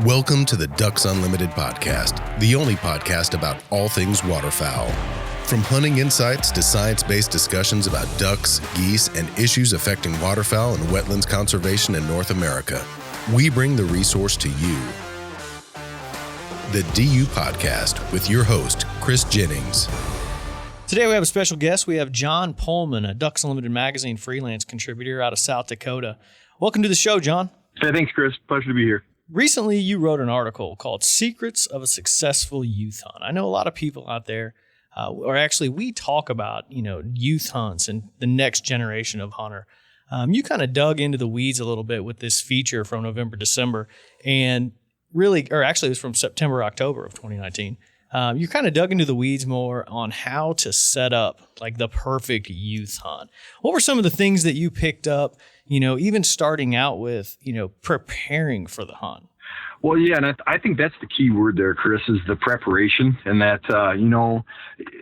Welcome to the Ducks Unlimited podcast, the only podcast about all things waterfowl. From hunting insights to science-based discussions about ducks, geese, and issues affecting waterfowl and wetlands conservation in North America, we bring the resource to you. The DU Podcast with your host, Chris Jennings. Today we have a special guest. We have John Pullman, a Ducks Unlimited magazine freelance contributor out of South Dakota. Welcome to the show, John. Hey, thanks, Chris. Pleasure to be here. Recently, you wrote an article called Secrets of a Successful Youth Hunt. I know a lot of people out there, or actually we talk about, youth hunts and the next generation of hunter. You kind of dug into the weeds a little bit with this feature from November, December, and really, or actually it was from September, October of 2019. You kind of dug into the weeds more on how to set up like the perfect youth hunt. What were some of the things that you picked up, even starting out with, preparing for the hunt? Well, yeah, and I think that's the key word there, Chris, is the preparation. And that,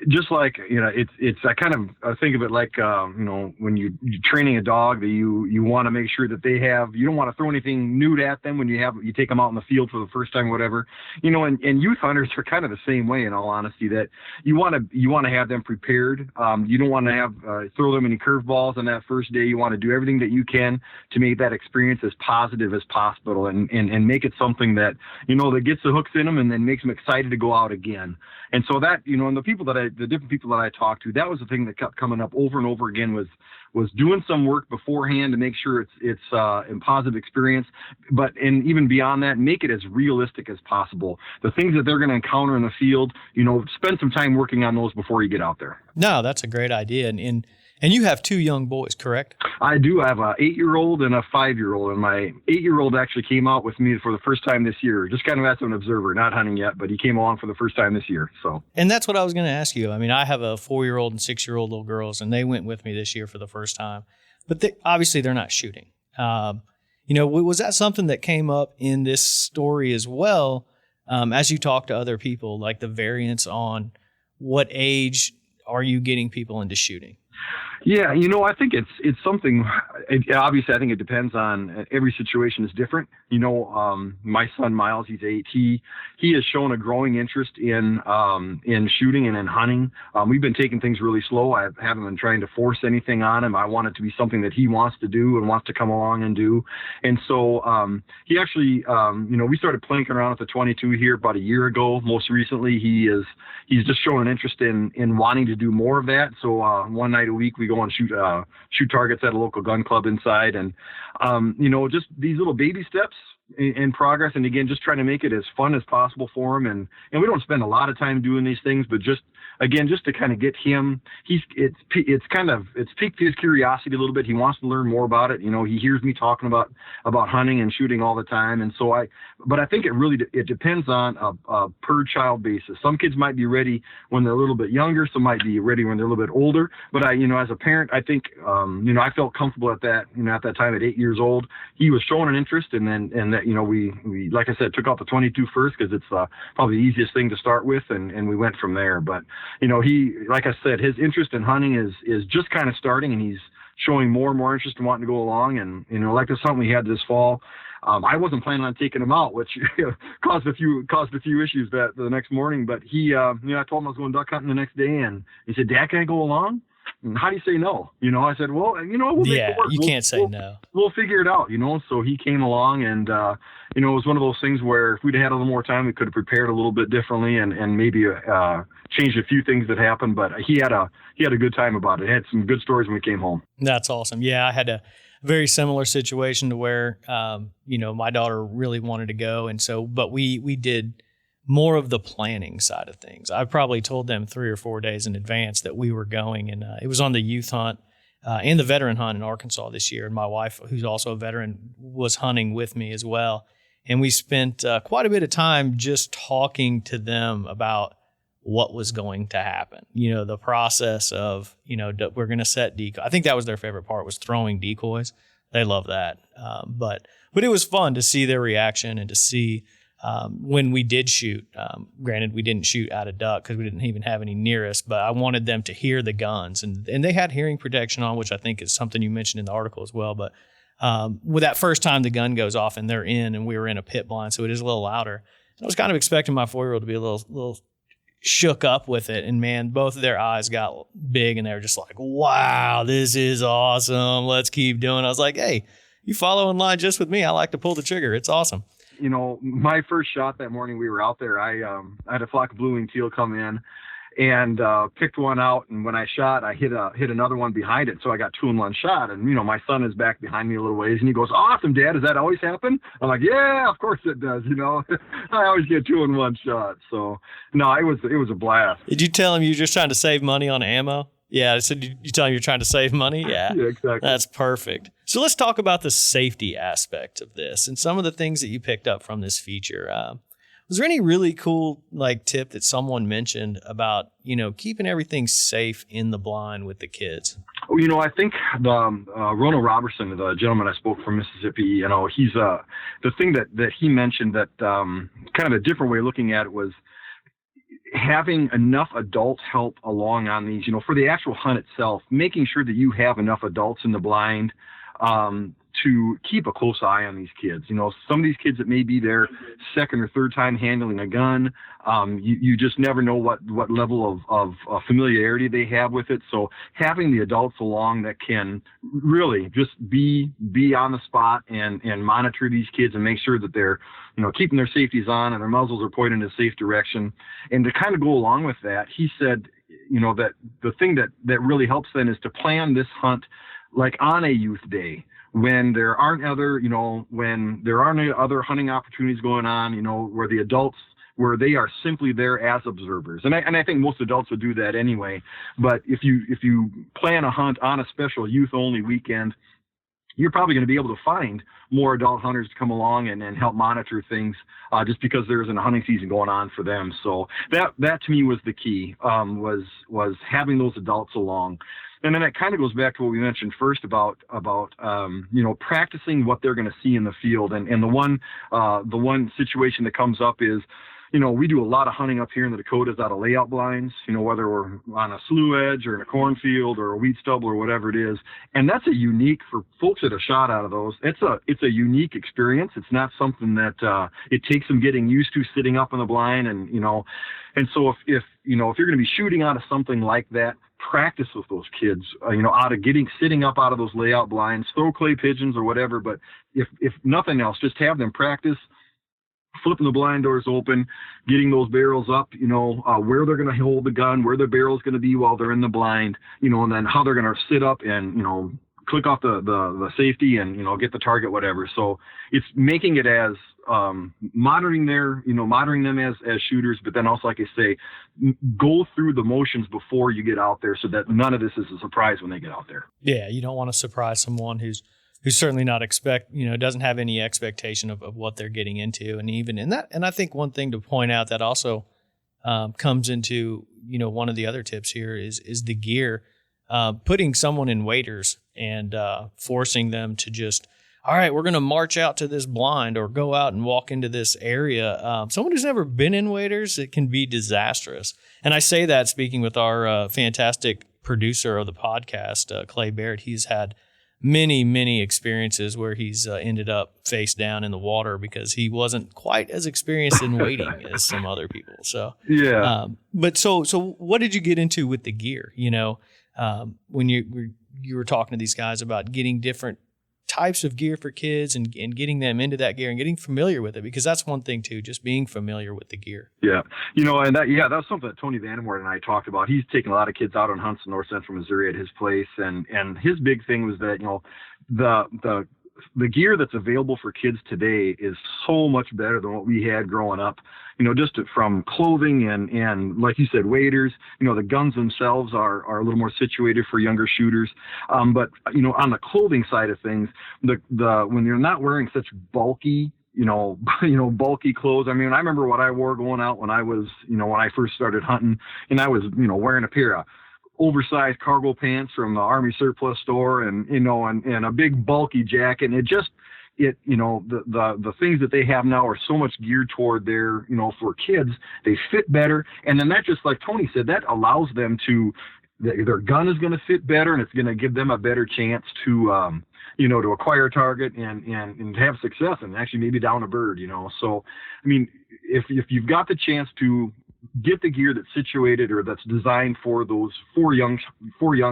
just like, it's I kind of think of it like, when you're training a dog, that you want to make sure that you don't want to throw anything new at them when you take them out in the field for the first time, whatever, and youth hunters are kind of the same way, in all honesty, that you want to have them prepared. You don't want to throw them any curveballs on that first day. You want to do everything that you can to make that experience as positive as possible and make it something that that gets the hooks in them and then makes them excited to go out again. And so that, and the different people that I talked to, that was the thing that kept coming up over and over again was doing some work beforehand to make sure it's a positive experience, and even beyond that, make it as realistic as possible. The things that they're going to encounter in the field, spend some time working on those before you get out there. No, that's a great idea. And you have two young boys, correct? I do. I have an 8-year-old and a 5-year-old, and my 8-year-old actually came out with me for the first time this year, just kind of as an observer, not hunting yet, but he came along for the first time this year. So. And that's what I was going to ask you. I mean, I have a 4-year-old and 6-year-old little girls, and they went with me this year for the first time, but obviously they're not shooting. Was that something that came up in this story as well, as you talk to other people, like the variance on what age are you getting people into shooting? Yeah, I think it's something. Obviously, I think it depends on every situation is different. My son Miles, he's 8. He has shown a growing interest in shooting and in hunting. We've been taking things really slow. I haven't been trying to force anything on him. I want it to be something that he wants to do and wants to come along and do. And so he actually, we started playing around with the 22 here about a year ago. Most recently, he's just shown an interest in wanting to do more of that. So one night a week we go and shoot targets at a local gun club inside, and just these little baby steps in progress, and again, just trying to make it as fun as possible for him, and we don't spend a lot of time doing these things, but just to kind of get him, it's piqued his curiosity a little bit. He wants to learn more about it. He hears me talking about hunting and shooting all the time, and so I think it depends on a per child basis. Some kids might be ready when they're a little bit younger, some might be ready when they're a little bit older, but as a parent, I think I felt comfortable at that time at 8 years old. He was showing an interest, and that we like I said, took out the 22 first because it's probably the easiest thing to start with, and we went from there. But he, like I said, his interest in hunting is just kind of starting, and he's showing more and more interest in wanting to go along. And like this hunt we had this fall, I wasn't planning on taking him out, which caused a few issues the next morning. But he, I told him I was going duck hunting the next day, and he said, "Dad, can I go along?" And how do you say no? I said, well, we'll make it work. You can't say no. We'll figure it out, So he came along, and, it was one of those things where if we'd had a little more time, we could have prepared a little bit differently and maybe changed a few things that happened. But he had a good time about it. He had some good stories when we came home. That's awesome. Yeah, I had a very similar situation to where, my daughter really wanted to go. And so, but we did more of the planning side of things. I probably told them 3 or 4 days in advance that we were going, and it was on the youth hunt and the veteran hunt in Arkansas this year. And my wife, who's also a veteran, was hunting with me as well. And we spent quite a bit of time just talking to them about what was going to happen. The process of, we're going to set decoys. I think that was their favorite part, was throwing decoys. They love that. But it was fun to see their reaction and to see when we did shoot. Granted, we didn't shoot at a duck because we didn't even have any near us, but I wanted them to hear the guns. And they had hearing protection on, which I think is something you mentioned in the article as well. But with that first time the gun goes off and they're in, and we were in a pit blind, so it is a little louder. I was kind of expecting my 4-year-old to be a little shook up with it, and man, both of their eyes got big, and they were just like, "Wow, this is awesome! Let's keep doing." I was like, "Hey, you follow in line just with me. I like to pull the trigger. It's awesome." You know, my first shot that morning we were out there, I had a flock of blue-winged teal come in and picked one out. And when I shot, I hit another one behind it. So I got 2-in-1 shot. And, you know, my son is back behind me a little ways and he goes, "Awesome, Dad. Does that always happen?" I'm like, "Yeah, of course it does." You know, I always get 2-in-1 shots. So no, it was a blast. Did you tell him you were just trying to save money on ammo? Yeah. So you tell him you're trying to save money? Yeah. Yeah, exactly. That's perfect. So let's talk about the safety aspect of this and some of the things that you picked up from this feature. Was there any really cool tip that someone mentioned about, keeping everything safe in the blind with the kids? Well, you know, I think Ronald Robertson, the gentleman I spoke from Mississippi, he's the thing that he mentioned that kind of a different way of looking at it was having enough adults help along on these, for the actual hunt itself, making sure that you have enough adults in the blind to keep a close eye on these kids. Some of these kids that may be their second or third time handling a gun, you just never know what level of familiarity they have with it. So having the adults along that can really just be on the spot and monitor these kids and make sure that they're, keeping their safeties on and their muzzles are pointed in a safe direction. And to kind of go along with that, he said, that the thing that really helps then is to plan this hunt like on a youth day, when there aren't other hunting opportunities going on, where the adults, where they are simply there as observers. And I think most adults would do that anyway. But if you plan a hunt on a special youth only weekend, you're probably going to be able to find more adult hunters to come along and help monitor things, just because there isn't a hunting season going on for them. So that to me was the key, was having those adults along. And then it kind of goes back to what we mentioned first about practicing what they're going to see in the field. And the one situation that comes up is, we do a lot of hunting up here in the Dakotas out of layout blinds, whether we're on a slough edge or in a cornfield or a wheat stubble or whatever it is. And that's a unique, for folks that have shot out of those, it's a unique experience. It's not something that it takes them getting used to sitting up in the blind. And so if you're going to be shooting out of something like that, practice with those kids, sitting up out of those layout blinds, throw clay pigeons or whatever. But if nothing else, just have them practice flipping the blind doors open, getting those barrels up, where they're going to hold the gun, where the barrel's going to be while they're in the blind, and then how they're going to sit up and, click off the safety and, get the target, whatever. So it's making it as monitoring them as shooters, but then also, like I say, go through the motions before you get out there so that none of this is a surprise when they get out there. Yeah, you don't want to surprise someone who's certainly not doesn't have any expectation of what they're getting into. And even in that, and I think one thing to point out that also comes into, one of the other tips here is the gear, putting someone in waders and forcing them to just, all right, we're going to march out to this blind or go out and walk into this area. Someone who's never been in waders, it can be disastrous. And I say that speaking with our fantastic producer of the podcast, Clay Barrett. He's had many experiences where he's ended up face down in the water because he wasn't quite as experienced in wading as some other people. So yeah. But so what did you get into with the gear? When you were talking to these guys about getting different types of gear for kids and getting them into that gear and getting familiar with it, because that's one thing too, just being familiar with the gear. Yeah. And that was something that Tony Vandermoort and I talked about. He's taken a lot of kids out on hunts in north central Missouri at his place. And his big thing was that, the gear that's available for kids today is so much better than what we had growing up, just from clothing and like you said, waders, the guns themselves are a little more situated for younger shooters. But, on the clothing side of things, when you're not wearing such bulky, bulky clothes. I mean, I remember what I wore going out when I was, when I first started hunting, and I was, wearing a pair of oversized cargo pants from the Army surplus store and a big bulky jacket. And the things that they have now are so much geared toward their, for kids, they fit better. And then that, just like Tony said, that allows them to, their gun is going to fit better, and it's going to give them a better chance to to acquire a target and have success and actually maybe down a bird, So, I mean, if you've got the chance to get the gear that's situated or that's designed for those four young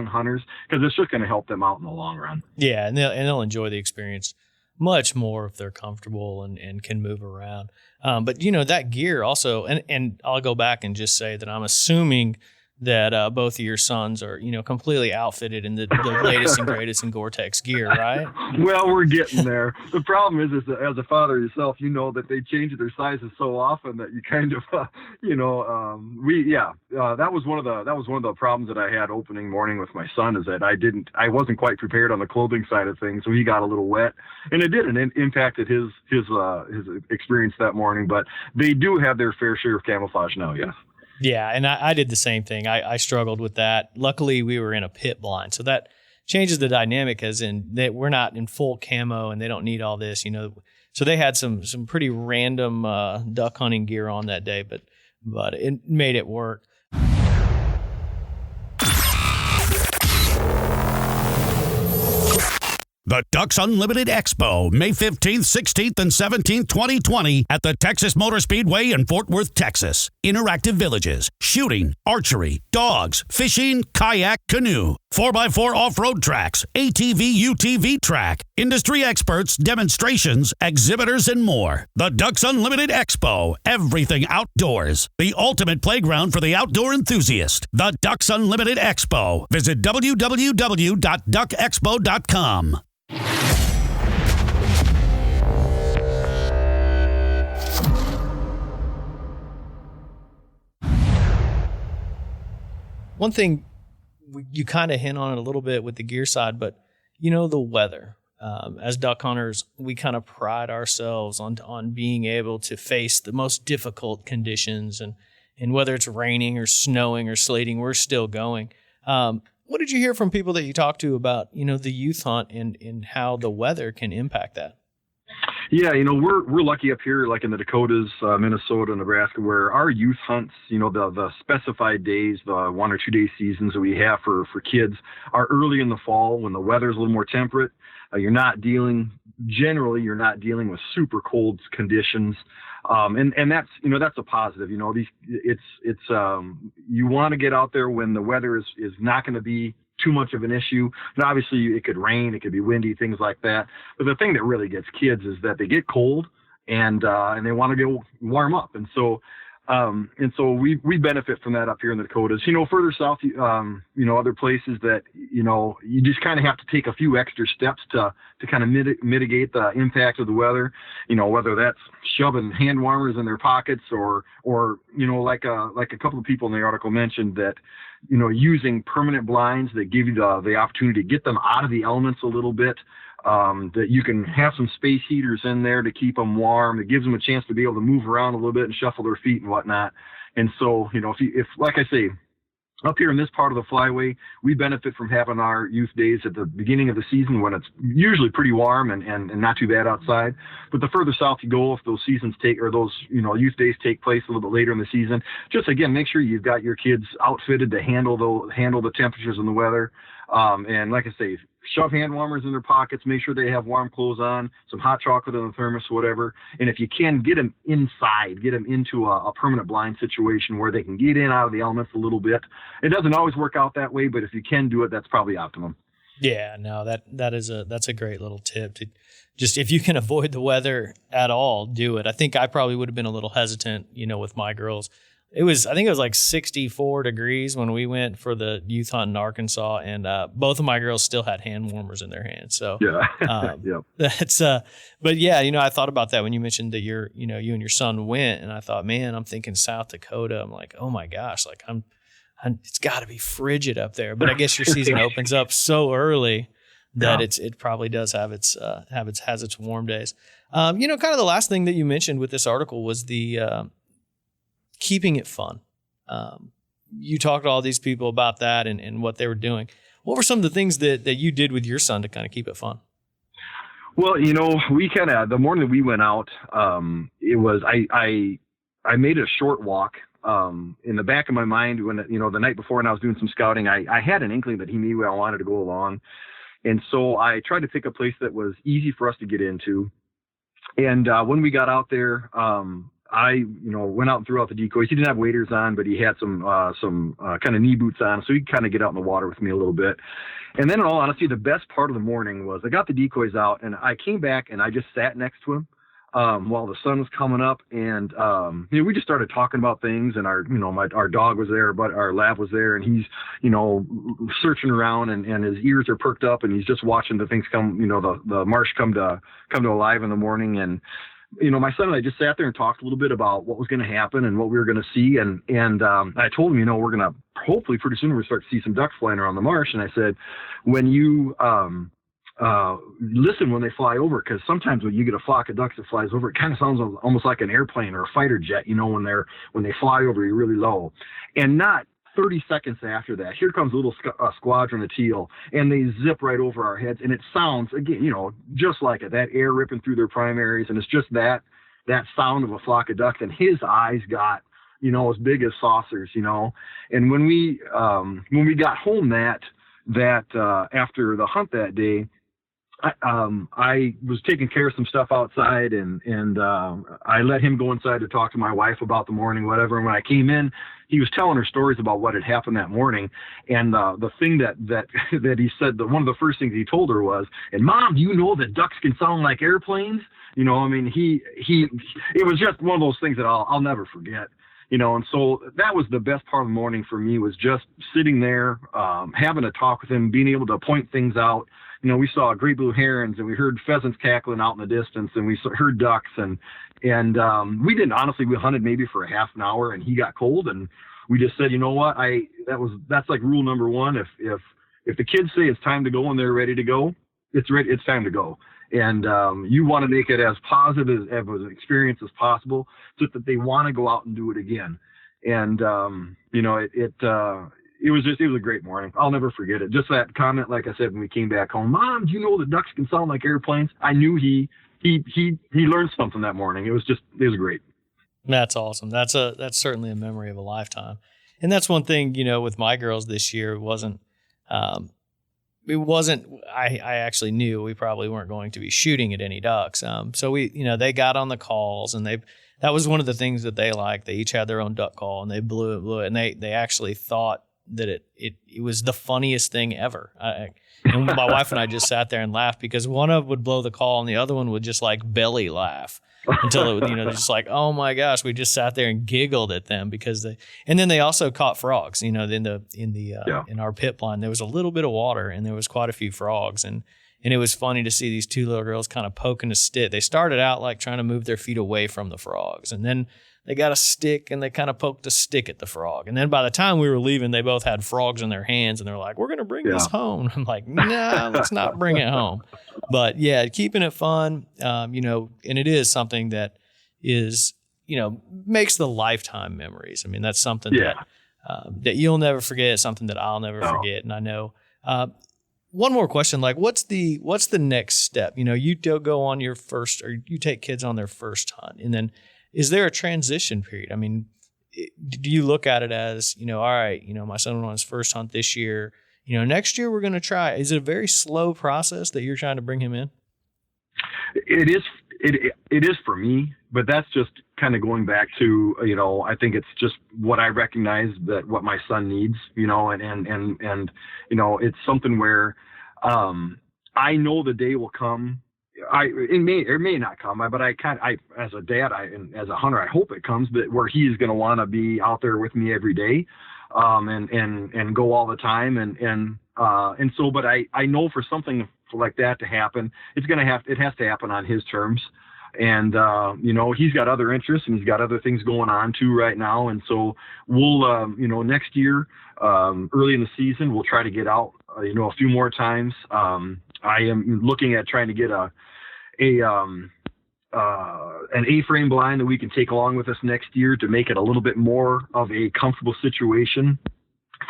hunters, because it's just going to help them out in the long run. Yeah, and they'll enjoy the experience much more if they're comfortable and can move around. But that gear also, and I'll go back and just say that I'm assuming that both of your sons are, completely outfitted in the latest and greatest in Gore-Tex gear, right? Well, we're getting there. The problem is that as a father yourself, that they change their sizes so often that you kind of, that was one of the problems that I had opening morning with my son, is that I wasn't quite prepared on the clothing side of things, so he got a little wet, and it did, and it impacted his experience that morning. But they do have their fair share of camouflage now, yes. Yeah, and I did the same thing. I struggled with that. Luckily, we were in a pit blind, so that changes the dynamic, as in that we're not in full camo and they don't need all this, So they had some pretty random duck hunting gear on that day, but it made it work. The Ducks Unlimited Expo, May 15th, 16th, and 17th, 2020 at the Texas Motor Speedway in Fort Worth, Texas. Interactive villages, shooting, archery, dogs, fishing, kayak, canoe, 4x4 off-road tracks, ATV, UTV track, industry experts, demonstrations, exhibitors, and more. The Ducks Unlimited Expo, everything outdoors. The ultimate playground for the outdoor enthusiast. The Ducks Unlimited Expo. Visit www.duckexpo.com. One thing you kind of hint on it a little bit with the gear side, but the weather. As duck hunters, we kind of pride ourselves on being able to face the most difficult conditions, and whether it's raining or snowing or sleeting, we're still going. What did you hear from people that you talked to about, the youth hunt and how the weather can impact that? Yeah, we're lucky up here, like in the Dakotas, Minnesota, Nebraska, where our youth hunts, the specified days, the 1 or 2 day seasons that we have for kids are early in the fall when the weather's a little more temperate. You're not dealing with super cold conditions. And that's, that's a positive, you want to get out there when the weather is not going to be too much of an issue. And obviously it could rain, it could be windy, things like that. But the thing that really gets kids is that they get cold and they want to go warm up. And so we benefit from that up here in the Dakotas. Further south, other places that, you just kind of have to take a few extra steps to kind of mitigate the impact of the weather, whether that's shoving hand warmers in their pockets or like a couple of people in the article mentioned that, using permanent blinds that give you the opportunity to get them out of the elements a little bit. That you can have some space heaters in there to keep them warm. It gives them a chance to be able to move around a little bit and shuffle their feet and whatnot. And so, if like I say, up here in this part of the flyway, we benefit from having our youth days at the beginning of the season when it's usually pretty warm and not too bad outside. But the further south you go, if those seasons youth days take place a little bit later in the season, just again, make sure you've got your kids outfitted to handle the temperatures and the weather. And like I say, shove hand warmers in their pockets, make sure they have warm clothes on, some hot chocolate in the thermos, whatever. And if you can, get them inside, get them into a permanent blind situation where they can get in out of the elements a little bit. It doesn't always work out that way, but if you can do it, that's probably optimum. Yeah, no, that's a great little tip. To just, if you can avoid the weather at all, do it. I think I probably would have been a little hesitant, with my girls. I think it was like 64 degrees when we went for the youth hunt in Arkansas, and both of my girls still had hand warmers in their hands. So yeah, that's but yeah, I thought about that when you mentioned that you and your son went, and I thought, man, I'm thinking South Dakota. I'm like, oh my gosh, like it's got to be frigid up there. But I guess your season opens up so early that it probably does have its warm days. Kind of the last thing that you mentioned with this article was the keeping it fun. You talked to all these people about that and what they were doing. What were some of the things that you did with your son to kind of keep it fun? Well, we the morning that we went out, it was, I made a short walk. In the back of my mind when, the night before when I was doing some scouting, I had an inkling that he knew I wanted to go along. And so I tried to pick a place that was easy for us to get into. And when we got out there, I went out and threw out the decoys. He didn't have waders on, but he had some kind of knee boots on, so he could kind of get out in the water with me a little bit. And then, in all honesty, the best part of the morning was I got the decoys out, and I came back and I just sat next to him while the sun was coming up, and we just started talking about things. And our dog was there, but our lab was there, and he's searching around, and his ears are perked up, and he's just watching the things come, the marsh come to alive in the morning. And my son and I just sat there and talked a little bit about what was going to happen and what we were going to see. And I told him, we're going to hopefully pretty soon we're start to see some ducks flying around the marsh. And I said, when you listen when they fly over, because sometimes when you get a flock of ducks that flies over, it kind of sounds almost like an airplane or a fighter jet, when they fly over you really low. And not 30 seconds after that, here comes a little squadron of teal, and they zip right over our heads, and it sounds, again, just like it, that air ripping through their primaries, and it's just that sound of a flock of ducks, and his eyes got, as big as saucers, and when we got home that after the hunt that day, I was taking care of some stuff outside, and I let him go inside to talk to my wife about the morning, whatever. And when I came in, he was telling her stories about what had happened that morning. And the thing that he said, one of the first things he told her was, "And Mom, do you know that ducks can sound like airplanes?" It was just one of those things that I'll never forget. And so that was the best part of the morning for me, was just sitting there, having a talk with him, being able to point things out. We saw great blue herons, and we heard pheasants cackling out in the distance, and we heard ducks, and we didn't, honestly, we hunted maybe for a half an hour, and he got cold, and we just said, what, that's like rule number one. If the kids say it's time to go and they're ready to go, it's time to go. And you want to make it as positive of an experience as possible, so that they want to go out and do it again. And it was a great morning. I'll never forget it. Just that comment, like I said, when we came back home, "Mom, do you know that ducks can sound like airplanes?" I knew he learned something that morning. It was great. That's awesome. That's certainly a memory of a lifetime. And that's one thing, with my girls this year, it wasn't, I actually knew we probably weren't going to be shooting at any ducks. So they got on the calls, and that was one of the things that they liked. They each had their own duck call, and they blew it. And they actually thought that it was the funniest thing ever. And my wife and I just sat there and laughed, because one of them would blow the call and the other one would just like belly laugh until it, they're just like, "Oh my gosh!" We just sat there and giggled at them and then they also caught frogs. In our pit blind, there was a little bit of water and there was quite a few frogs, and it was funny to see these two little girls kind of poking a stick. They started out like trying to move their feet away from the frogs, and then they got a stick and they kind of poked a stick at the frog. And then by the time we were leaving, they both had frogs in their hands, and they're like, "We're going to bring this home." I'm like, "Nah, let's not bring it home." But yeah, keeping it fun, and it is something that is, makes the lifetime memories. I mean, that's something that you'll never forget, something that I'll never forget. And I know, one more question, like what's the next step? You go on your first, or you take kids on their first hunt, and then is there a transition period? I mean, do you look at it as, all right, my son went on his first hunt this year, next year we're going to try. Is it a very slow process that you're trying to bring him in? It is. It is for me, but that's just kind of going back to, I think it's just what I recognize that what my son needs, and it's something where I know the day will come. It may not come, but as a dad, and as a hunter, I hope it comes, but where he is going to want to be out there with me every day, and go all the time. And so, but I know for something like that to happen, it has to happen on his terms. And, he's got other interests and he's got other things going on too right now. And so we'll, next year, early in the season, we'll try to get out, a few more times. I am looking at trying to get an A-frame blind that we can take along with us next year to make it a little bit more of a comfortable situation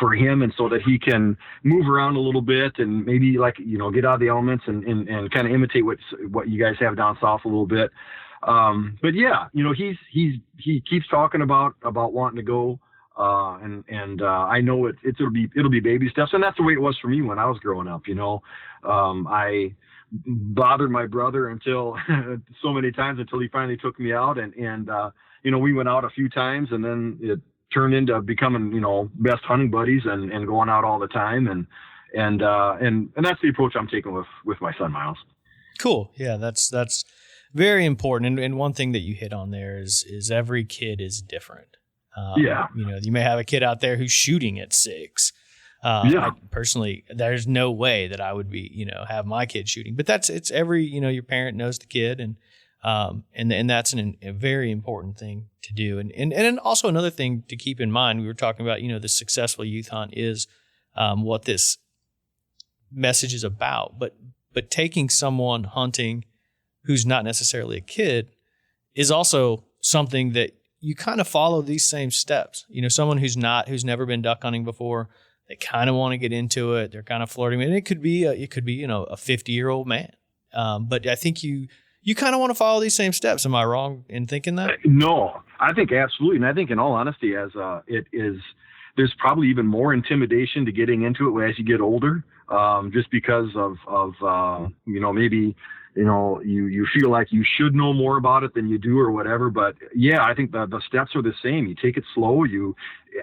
for him, and so that he can move around a little bit and maybe get out of the elements and kind of imitate what you guys have down south a little bit. But yeah, he keeps talking about wanting to go. And I know it'll be baby steps, and that's the way it was for me when I was growing up. I bothered my brother until so many times until he finally took me out, and we went out a few times, and then it turned into becoming, best hunting buddies and going out all the time. And that's the approach I'm taking with my son, Miles. Cool. Yeah, that's very important. And one thing that you hit on there is every kid is different. You may have a kid out there who's shooting at 6. I personally, there's no way that I would be, have my kid shooting, but it's every, your parent knows the kid, and that's a very important thing to do. And also another thing to keep in mind, we were talking about, the successful youth hunt is, what this message is about, but taking someone hunting who's not necessarily a kid is also something that you kind of follow these same steps. Someone who's never been duck hunting before, they kind of want to get into it. They're kind of flirting. And it could be a 50-year-old man. But I think you kind of want to follow these same steps. Am I wrong in thinking that? No, I think absolutely. And I think in all honesty, there's probably even more intimidation to getting into it as you get older, just because of maybe, you feel like you should know more about it than you do or whatever. But yeah, I think the steps are the same. You take it slow.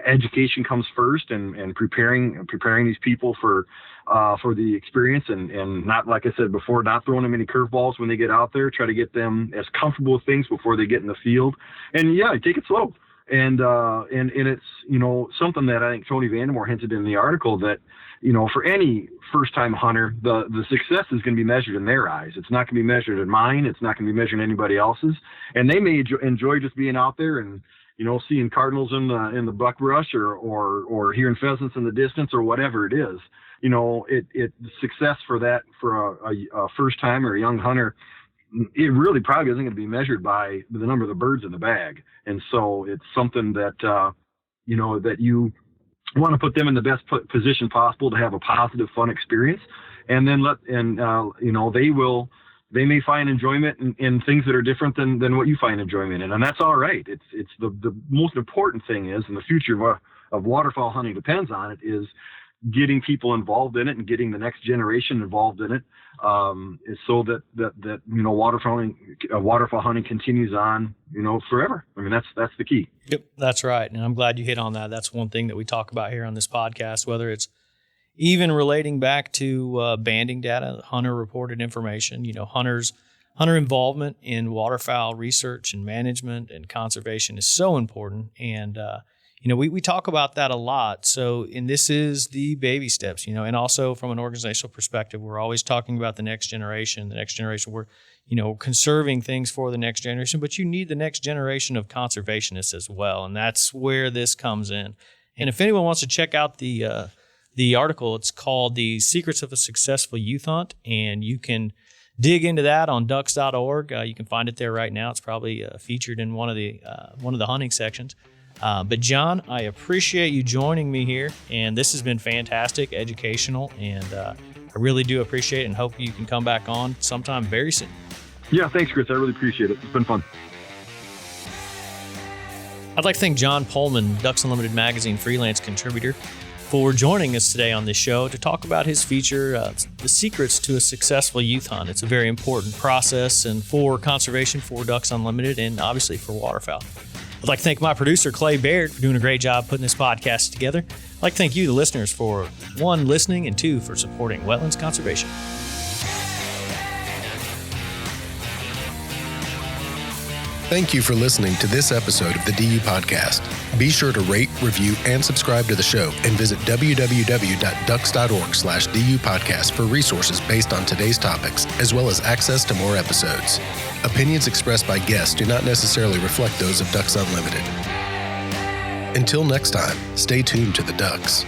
Education comes first, and preparing these people for the experience, and not, like I said before, not throwing them any curveballs when they get out there. Try to get them as comfortable with things before they get in the field. And yeah, take it slow. And it's, something that I think Tony Vandemore hinted in the article that, for any first-time hunter, the success is going to be measured in their eyes. It's not going to be measured in mine. It's not going to be measured in anybody else's. And they may enjoy just being out there and, seeing cardinals in the buckbrush or hearing pheasants in the distance or whatever it is. Success for a first-time or a young hunter, it really probably isn't going to be measured by the number of the birds in the bag. And so it's something that, that you want to put them in the best position possible to have a positive, fun experience. And then they may find enjoyment in things that are different than what you find enjoyment in. And that's all right. It's the most important thing is, and the future of waterfowl hunting depends on it, is getting people involved in it and getting the next generation involved in it, is so that waterfowl hunting continues on, forever. I mean, that's the key. Yep, that's right. And I'm glad you hit on that. That's one thing that we talk about here on this podcast, whether it's even relating back to banding data, hunter reported information, hunter involvement in waterfowl research and management and conservation is so important. And, we talk about that a lot. And this is the baby steps, and also from an organizational perspective, we're always talking about the next generation. We're, conserving things for the next generation, but you need the next generation of conservationists as well. And that's where this comes in. And if anyone wants to check out the article, it's called The Secrets of a Successful Youth Hunt, and you can dig into that on ducks.org. You can find it there right now. It's probably featured in one of the hunting sections. But John, I appreciate you joining me here, and this has been fantastic, educational, and I really do appreciate it and hope you can come back on sometime very soon. Yeah, thanks, Chris. I really appreciate it. It's been fun. I'd like to thank John Pullman, Ducks Unlimited magazine freelance contributor, for joining us today on this show to talk about his feature, The Secrets to a Successful Youth Hunt. It's a very important process and for conservation, for Ducks Unlimited, and obviously for waterfowl. I'd like to thank my producer, Clay Baird, for doing a great job putting this podcast together. I'd like to thank you, the listeners, for 1, listening, and 2, for supporting wetlands conservation. Thank you for listening to this episode of the DU Podcast. Be sure to rate, review, and subscribe to the show, and visit www.ducks.org/DU Podcast for resources based on today's topics, as well as access to more episodes. Opinions expressed by guests do not necessarily reflect those of Ducks Unlimited. Until next time, stay tuned to the Ducks.